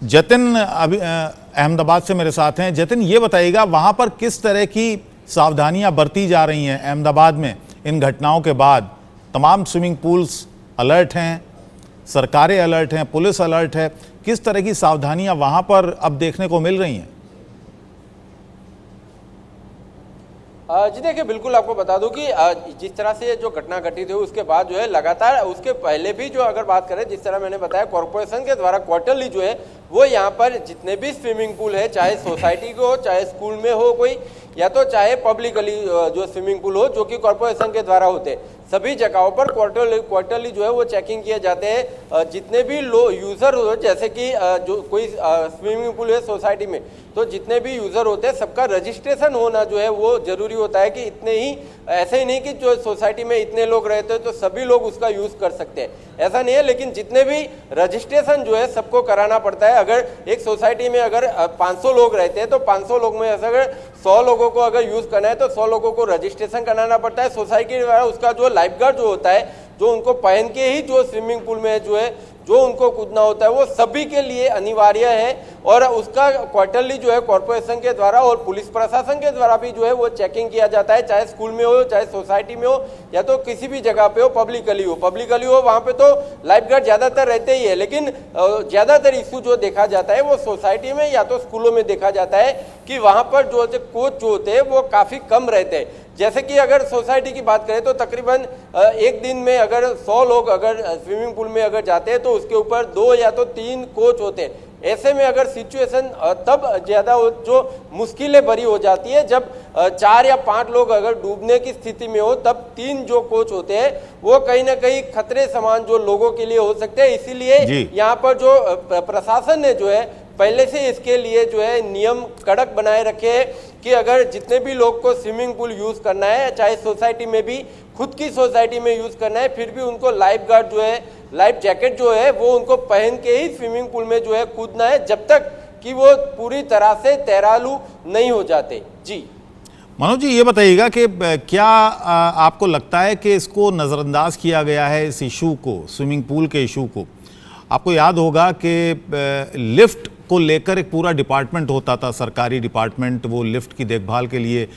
जतिन अभी अहमदाबाद से मेरे साथ हैं। जतिन, ये बताइएगा वहाँ पर किस तरह की सावधानियाँ बरती जा रही हैं अहमदाबाद में इन घटनाओं के बाद? तमाम स्विमिंग पूल्स अलर्ट हैं, सरकारें अलर्ट हैं, पुलिस अलर्ट है। किस तरह की सावधानियाँ वहाँ पर अब देखने को मिल रही हैं? जी देखिए, बिल्कुल आपको बता दूं कि जिस तरह से जो घटना घटित हुई उसके बाद जो है लगातार, उसके पहले भी जो अगर बात करें, जिस तरह मैंने बताया, कॉरपोरेशन के द्वारा क्वार्टरली जो है वो यहाँ पर जितने भी स्विमिंग पूल है, चाहे सोसाइटी के हो, चाहे स्कूल में हो कोई, या तो चाहे पब्लिकली जो स्विमिंग पूल हो जो कि कॉरपोरेशन के द्वारा होते हैं, सभी जगहों पर क्वार्टरली जो है वो चेकिंग किए जाते हैं। जितने भी यूज़र हो, जैसे कि जो कोई स्विमिंग पूल है सोसाइटी में, तो जितने भी यूज़र होते हैं सबका रजिस्ट्रेशन होना जो है वो ज़रूरी होता है कि इतने ही, ऐसे ही नहीं कि जो सोसाइटी में इतने लोग रहते हैं तो सभी लोग उसका यूज़ कर सकते हैं, ऐसा नहीं है। लेकिन जितने भी रजिस्ट्रेशन जो है सबको कराना पड़ता है। अगर एक सोसाइटी में अगर 500 लोग रहते हैं तो 500 लोग में अगर 100 लोगों को अगर यूज़ करना है तो 100 लोगों को रजिस्ट्रेशन कराना पड़ता है सोसाइटी के द्वारा। उसका जो लाइफ गार्ड जो होता है, जो उनको पहन के ही जो स्विमिंग पूल में जो है जो उनको कूदना होता है, वो सभी के लिए अनिवार्य है। और उसका क्वार्टरली जो है कॉरपोरेशन के द्वारा और पुलिस प्रशासन के द्वारा भी जो है वो चेकिंग किया जाता है, चाहे स्कूल में हो, चाहे सोसाइटी में हो, या तो किसी भी जगह पे हो, पब्लिकली हो वहाँ पे तो लाइफ गार्ड ज़्यादातर रहते ही है। लेकिन ज़्यादातर इशू जो देखा जाता है वो सोसाइटी में या तो स्कूलों में देखा जाता है कि वहाँ पर जो कोच जो होते हैं वो काफ़ी कम रहते हैं। जैसे कि अगर सोसाइटी की बात करें तो तकरीबन एक दिन में अगर 100 लोग अगर स्विमिंग पूल में अगर जाते हैं तो उसके ऊपर 2 या तो 3 कोच होते हैं। ऐसे में अगर सिचुएशन तब ज़्यादा जो मुश्किलें भरी हो जाती है जब 4 या 5 लोग अगर डूबने की स्थिति में हो, तब 3 जो कोच होते हैं वो कहीं ना कहीं खतरे समान जो लोगों के लिए हो सकते हैं। इसीलिए यहाँ पर जो प्रशासन ने जो है पहले से इसके लिए जो है नियम कड़क बनाए रखे हैं कि अगर जितने भी लोग को स्विमिंग पूल यूज़ करना है, चाहे सोसाइटी में भी, खुद की सोसाइटी में यूज़ करना है, फिर भी उनको लाइफ गार्ड जो है, लाइफ जैकेट जो है वो उनको पहन के ही स्विमिंग पूल में जो है कूदना है, जब तक कि वो पूरी तरह से तैरालू नहीं हो जाते। जी मनोज जी, ये बताइएगा कि क्या आपको लगता है कि इसको नज़रअंदाज किया गया है, इस इशू को, स्विमिंग पूल के इशू को? आपको याद होगा कि लिफ्ट को लेकर एक पूरा डिपार्टमेंट होता था, सरकारी डिपार्टमेंट, वो लिफ्ट की देखभाल के लिए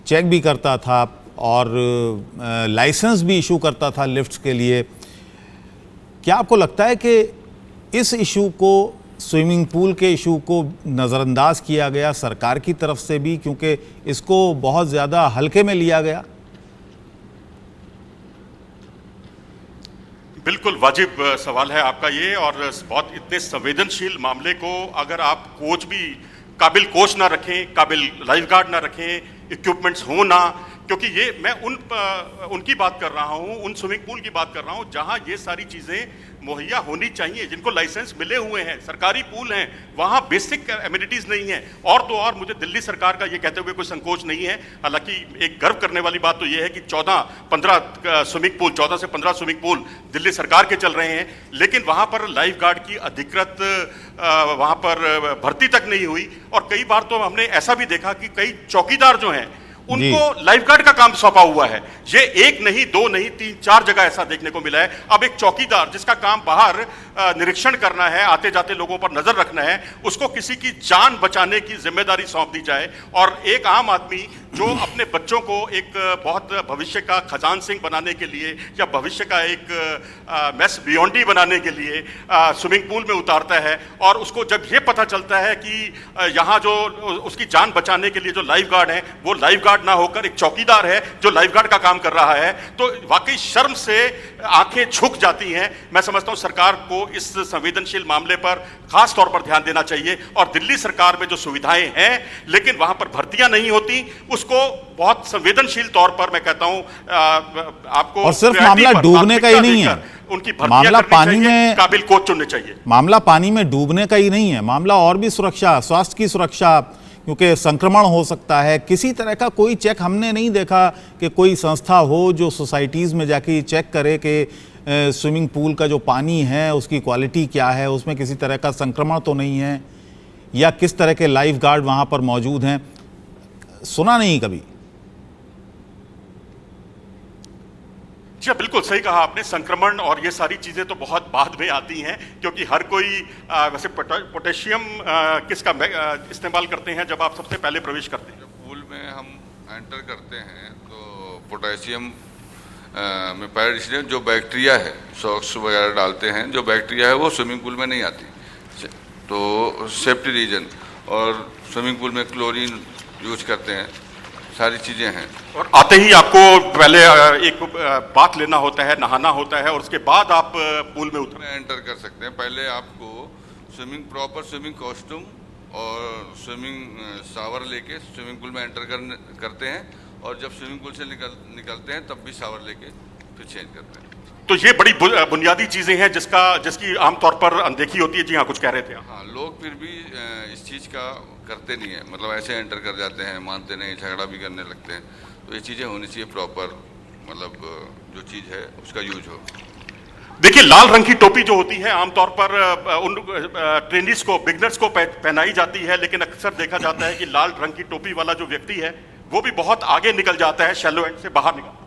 चेक भी करता था और लाइसेंस भी इशू करता था लिफ्ट्स के लिए। क्या आपको लगता है कि इस इशू को, स्विमिंग पूल के इशू को नज़रअंदाज किया गया सरकार की तरफ से भी, क्योंकि इसको बहुत ज़्यादा हल्के में लिया गया? बिल्कुल वाजिब सवाल है आपका ये, और बहुत इतने संवेदनशील मामले को अगर आप कोच भी, काबिल कोच ना रखें, काबिल लाइफ गार्ड ना रखें, इक्विपमेंट्स हो ना, क्योंकि ये मैं उनकी बात कर रहा हूँ, उन स्विमिंग पूल की बात कर रहा हूँ जहाँ ये सारी चीज़ें मुहैया होनी चाहिए, जिनको लाइसेंस मिले हुए हैं, सरकारी पूल हैं, वहाँ बेसिक एमिनिटीज़ नहीं है। और तो और मुझे दिल्ली सरकार का ये कहते हुए कोई संकोच नहीं है, हालांकि एक गर्व करने वाली बात तो ये है कि 14-15 स्विमिंग पूल, 14 से 15 स्विमिंग पूल दिल्ली सरकार के चल रहे हैं, लेकिन वहाँ पर लाइफ गार्ड की अधिकृत वहाँ पर भर्ती तक नहीं हुई। और कई बार तो हमने ऐसा भी देखा कि कई चौकीदार जो हैं उनको लाइफ गार्ड का काम सौंपा हुआ है। ये 1 नहीं, 2 नहीं, 3-4 जगह ऐसा देखने को मिला है। अब एक चौकीदार जिसका काम बाहर निरीक्षण करना है, आते जाते लोगों पर नजर रखना है, उसको किसी की जान बचाने की जिम्मेदारी सौंप दी जाए। और एक आम आदमी जो अपने बच्चों को एक बहुत भविष्य का खजान सिंह बनाने के लिए या भविष्य का एक मैस बियोंडी बनाने के लिए स्विमिंग पूल में उतारता है, और उसको जब ये पता चलता है कि यहाँ जो उसकी जान बचाने के लिए जो लाइफ गार्ड है वो लाइफ गार्ड ना होकर एक चौकीदार है जो लाइफ गार्ड का काम कर रहा है, तो वाकई शर्म से आंखें झुक जाती हैं। मैं समझता हूँ सरकार को इस संवेदनशील मामले पर खास तौर पर ध्यान देना चाहिए। और दिल्ली सरकार में जो सुविधाएं हैं लेकिन वहां पर भर्तियां नहीं होती, उसको बहुत संवेदनशील तौर पर मैं कहता हूं आपको, और सिर्फ मामला डूबने का ही नहीं है, उनकी मामला पानी में काबिल कोच चुनने चाहिए। मामला पानी में डूबने का ही नहीं है, मामला और भी सुरक्षा, स्वास्थ्य की सुरक्षा, क्योंकि संक्रमण हो सकता है। किसी तरह का कोई चेक हमने नहीं देखा कि कोई संस्था हो जो सोसाइटीज़ में जाके चेक करे कि स्विमिंग पूल का जो पानी है उसकी क्वालिटी क्या है, उसमें किसी तरह का संक्रमण तो नहीं है, या किस तरह के लाइफ गार्ड वहाँ पर मौजूद हैं। सुना नहीं कभी। जी बिल्कुल सही कहा आपने। संक्रमण और ये सारी चीजें तो बहुत बाद में आती हैं, क्योंकि हर कोई वैसे पोटेशियम किसका इस्तेमाल करते हैं जब आप सबसे पहले प्रवेश करते हैं? जब पूल में हम एंटर करते हैं तो पोटेशियम में पैर, इसलिए जो बैक्टीरिया है, सॉक्स वगैरह डालते हैं, जो बैक्टीरिया है वो स्विमिंग पूल में नहीं आती, तो सेफ्टी रीजन। और स्विमिंग पूल में क्लोरीन यूज करते हैं, सारी चीज़ें हैं। और आते ही आपको पहले एक बाथ लेना होता है, नहाना होता है, और उसके बाद आप पूल में एंटर कर सकते हैं। पहले आपको प्रॉपर स्विमिंग कॉस्ट्यूम और स्विमिंग शावर लेके स्विमिंग पूल में एंटर करते हैं, और जब स्विमिंग पूल से निकलते हैं तब भी शावर लेके फिर चेंज करते हैं। तो ये बड़ी बुनियादी चीजें हैं जिसकी आमतौर पर अनदेखी होती है। जी हाँ, कुछ कह रहे थे आप। हाँ, लोग फिर भी इस चीज़ का करते नहीं है, मतलब ऐसे एंटर कर जाते हैं, मानते नहीं, झगड़ा भी करने लगते हैं। तो ये चीज़ें होनी चाहिए प्रॉपर, मतलब जो चीज़ है उसका यूज हो। देखिए, लाल रंग की टोपी जो होती है आमतौर पर उन ट्रेनिस को, बिगनर्स को पहनाई जाती है, लेकिन अक्सर देखा जाता है कि लाल रंग की टोपी वाला जो व्यक्ति है वो भी बहुत आगे निकल जाता है, शैलो एंड से बाहर निकल